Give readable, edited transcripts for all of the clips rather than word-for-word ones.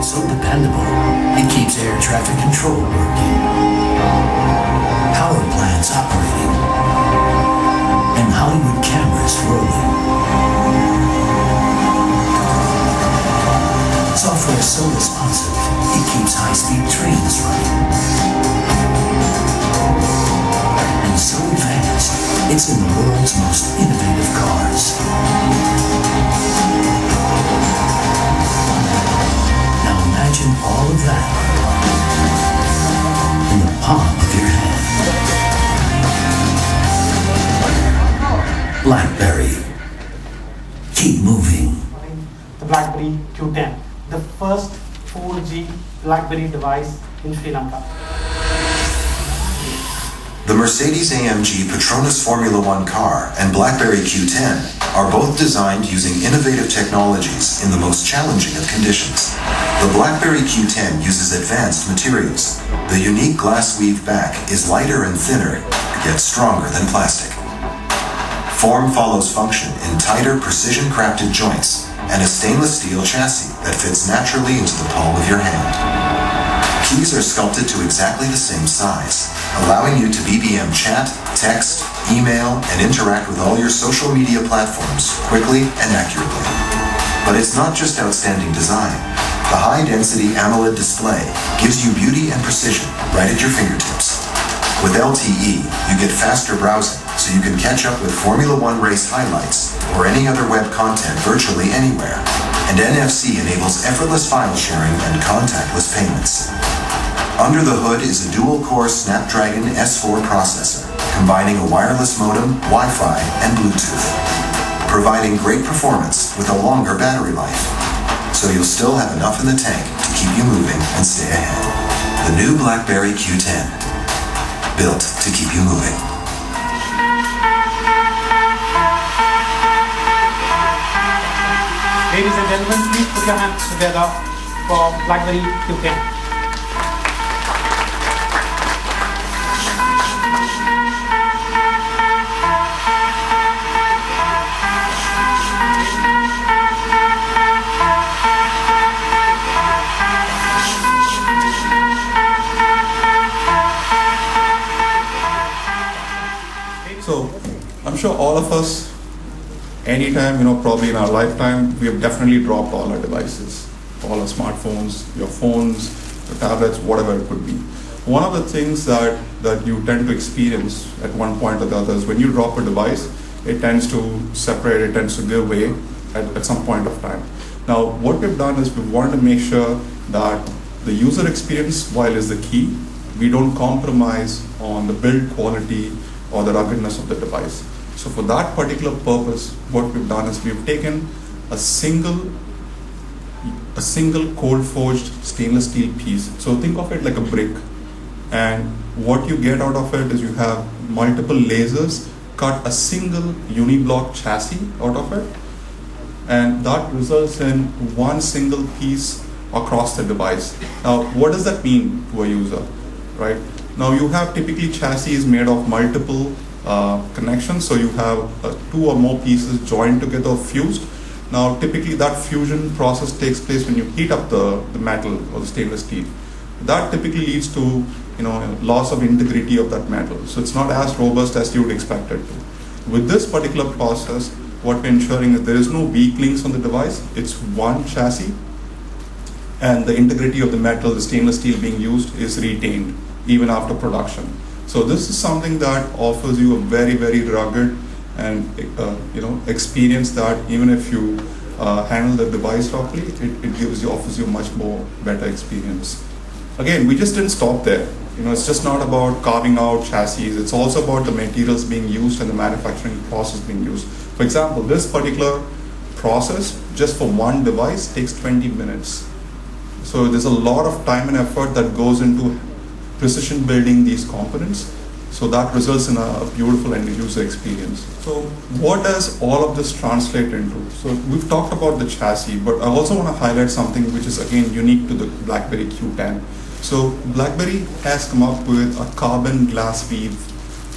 So dependable, it keeps air traffic control working, power plants operating, and Hollywood cameras rolling. Software so responsive, it keeps high-speed trains running. And so advanced, it's in the world's most innovative cars. Now imagine all of that in the palm of your hand. BlackBerry. Keep moving. The BlackBerry Q10, the first 4G BlackBerry device in Sri Lanka. The Mercedes-AMG Petronas Formula One car and BlackBerry Q10 are both designed using innovative technologies in the most challenging of conditions. The BlackBerry Q10 uses advanced materials. The unique glass weave back is lighter and thinner, yet stronger than plastic. Form follows function in tighter, precision-crafted joints and a stainless steel chassis that fits naturally into the palm of your hand. Keys are sculpted to exactly the same size, allowing you to BBM chat, text, email, and interact with all your social media platforms quickly and accurately. But it's not just outstanding design. The high-density AMOLED display gives you beauty and precision right at your fingertips. With LTE, you get faster browsing, so you can catch up with Formula One race highlights or any other web content virtually anywhere. And NFC enables effortless file sharing and contactless payments. Under the hood is a dual-core Snapdragon S4 processor, combining a wireless modem, Wi-Fi, and Bluetooth, providing great performance with a longer battery life. So you'll still have enough in the tank to keep you moving and stay ahead. The new BlackBerry Q10, built to keep you moving. Ladies and gentlemen, please put your hands together for BlackBerry Q10. So, I'm sure all of us, anytime, probably in our lifetime, we have definitely dropped all our devices, all our smartphones, your phones, your tablets, whatever it could be. One of the things that you tend to experience at one point or the other is when you drop a device, it tends to separate, it tends to give way at some point of time. Now, what we've done is we want to make sure that the user experience, while is the key, we don't compromise on the build quality or the ruggedness of the device. So for that particular purpose, what we've done is we've taken a single cold forged stainless steel piece. So think of it like a brick. And what you get out of it is you have multiple lasers cut a single uniblock chassis out of it. And that results in one single piece across the device. Now, what does that mean to a user, right? Now you have typically chassis made of multiple connections, so you have two or more pieces joined together, fused. Now typically that fusion process takes place when you heat up the metal or the stainless steel. That typically leads to loss of integrity of that metal, so it's not as robust as you would expect it to. With this particular process, what we're ensuring is there is no weak links on the device. It's one chassis, and the integrity of the metal, the stainless steel being used, is retained even after production. So this is something that offers you a very, very rugged and experience that even if you handle the device properly, it offers you much more better experience. Again, we just didn't stop there. It's just not about carving out chassis. It's also about the materials being used and the manufacturing process being used. For example, this particular process just for one device takes 20 minutes. So there's a lot of time and effort that goes into precision building these components, so that results in a beautiful end user experience. So what does all of this translate into? So we've talked about the chassis, but I also want to highlight something which is again unique to the BlackBerry Q10. So BlackBerry has come up with a carbon glass weave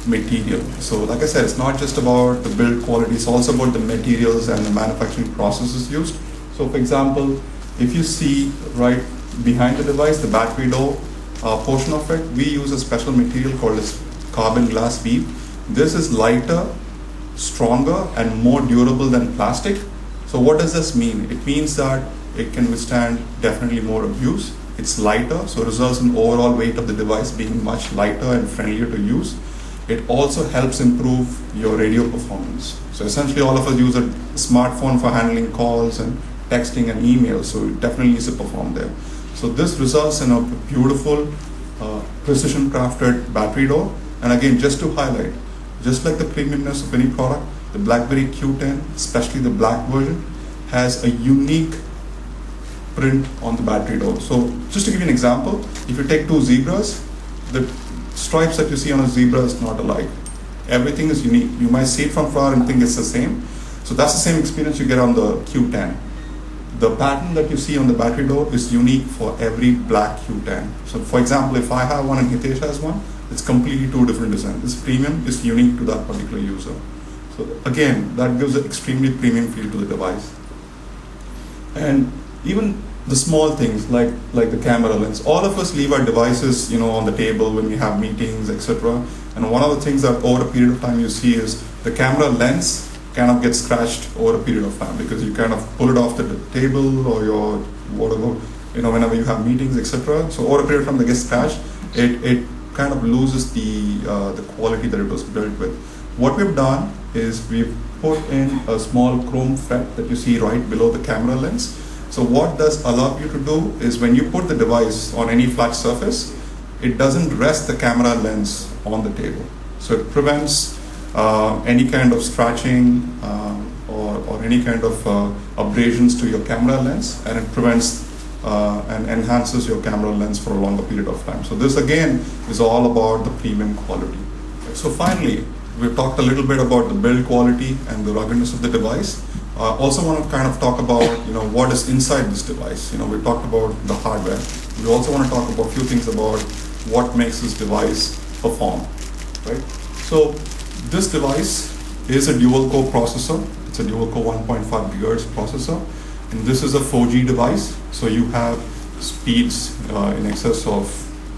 material. So like I said, it's not just about the build quality, it's also about the materials and the manufacturing processes used. So for example, if you see right behind the device, the battery door portion of it, we use a special material called as carbon glass weave. This is lighter, stronger, and more durable than plastic. So what does this mean? It means that it can withstand definitely more abuse. It's lighter, so results in overall weight of the device being much lighter and friendlier to use. It also helps improve your radio performance. So essentially all of us use a smartphone for handling calls and texting and email, so it definitely needs to perform there. So this results in a beautiful precision crafted battery door. And again, just to highlight, just like the premiumness of any product, the BlackBerry Q10, especially the black version, has a unique print on the battery door. So just to give you an example, if you take two zebras, the stripes that you see on a zebra is not alike. Everything is unique. You might see it from far and think it's the same. So that's the same experience you get on the Q10. The pattern that you see on the battery door is unique for every black Q10. So for example, if I have one and Hitesh has one, it's completely two different designs. This premium is unique to that particular user. So again, that gives an extremely premium feel to the device. And even the small things like the camera lens. All of us leave our devices, on the table when we have meetings, etc. And one of the things that over a period of time you see is the camera lens kind of gets scratched over a period of time because you kind of pull it off the table or your whatever, whenever you have meetings, etc. So over a period of time that gets scratched, it kind of loses the quality that it was built with. What we've done is we've put in a small chrome fret that you see right below the camera lens. So what does allow you to do is when you put the device on any flat surface, it doesn't rest the camera lens on the table. So it prevents any kind of scratching or any kind of abrasions to your camera lens, and it prevents and enhances your camera lens for a longer period of time. So this again is all about the premium quality. So finally, we've talked a little bit about the build quality and the ruggedness of the device. Also want to kind of talk about what is inside this device. We talked about the hardware. We also want to talk about a few things about what makes this device perform, right? So this device is a dual core processor. It's a dual core 1.5 gigahertz processor, and this is a 4G device. So you have speeds in excess of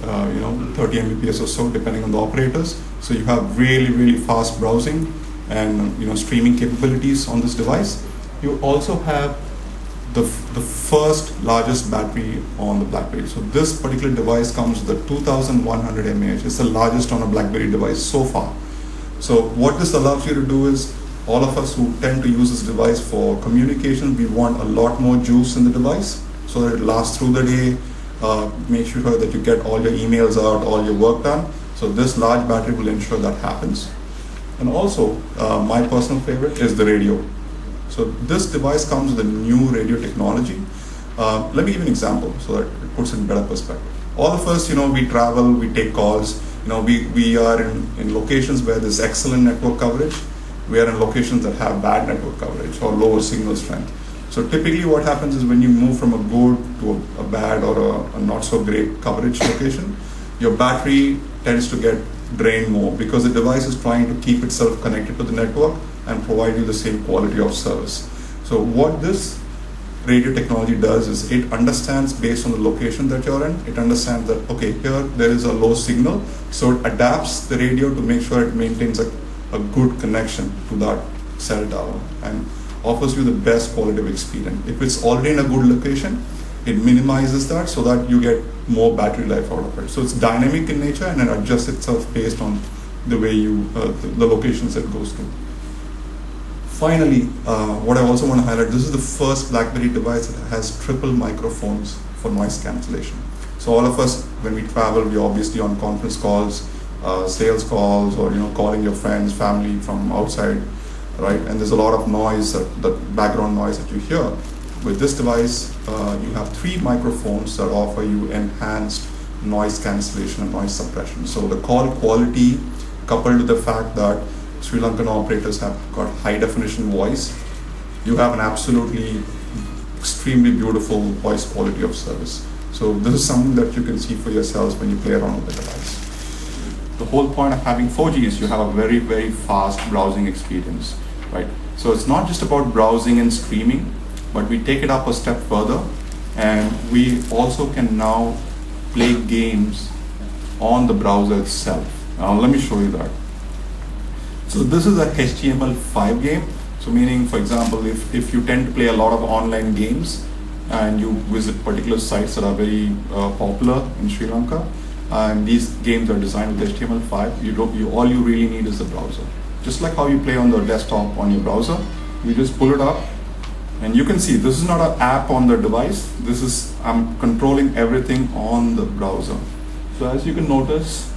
30 Mbps or so, depending on the operators. So you have really, really fast browsing and streaming capabilities on this device. You also have the first largest battery on the BlackBerry. So this particular device comes with a 2100 mAh. It's the largest on a BlackBerry device so far. So what this allows you to do is, all of us who tend to use this device for communication, we want a lot more juice in the device so that it lasts through the day. Make sure that you get all your emails out, all your work done. So this large battery will ensure that happens. And also, my personal favorite is the radio. So this device comes with a new radio technology. Let me give you an example so that it puts it in better perspective. All of us, we travel, we take calls. We are in locations where there's excellent network coverage. We are in locations that have bad network coverage or lower signal strength. So typically what happens is when you move from a good to a bad or a not so great coverage location, your battery tends to get drained more because the device is trying to keep itself connected to the network and provide you the same quality of service. So what this radio technology does is it understands based on the location that you're in, it understands that, okay, here there is a low signal, so it adapts the radio to make sure it maintains a good connection to that cell tower and offers you the best quality of experience. If it's already in a good location, it minimizes that so that you get more battery life out of it. So it's dynamic in nature and it adjusts itself based on the way the locations it goes to. Finally, what I also want to highlight, this is the first BlackBerry device that has triple microphones for noise cancellation. So all of us, when we travel, we're obviously on conference calls, sales calls, or calling your friends, family from outside, right? And there's a lot of noise, that background noise that you hear. With this device, you have 3 microphones that offer you enhanced noise cancellation and noise suppression. So the call quality, coupled with the fact that Sri Lankan operators have got high definition voice, you have an absolutely extremely beautiful voice quality of service. So this is something that you can see for yourselves when you play around with the device. The whole point of having 4G is you have a very, very fast browsing experience, right? So it's not just about browsing and streaming, but we take it up a step further and we also can now play games on the browser itself. Now let me show you that. So this is a HTML5 game. So meaning, for example, if you tend to play a lot of online games and you visit particular sites that are very popular in Sri Lanka, and these games are designed with HTML5, all you really need is the browser. Just like how you play on the desktop on your browser, you just pull it up, and you can see this is not an app on the device. I'm controlling everything on the browser. So as you can notice,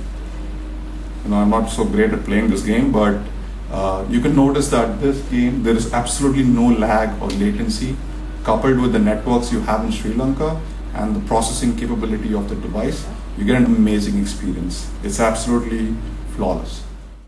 I'm not so great at playing this game, but you can notice that this game, there is absolutely no lag or latency, coupled with the networks you have in Sri Lanka and the processing capability of the device. You get an amazing experience. It's absolutely flawless.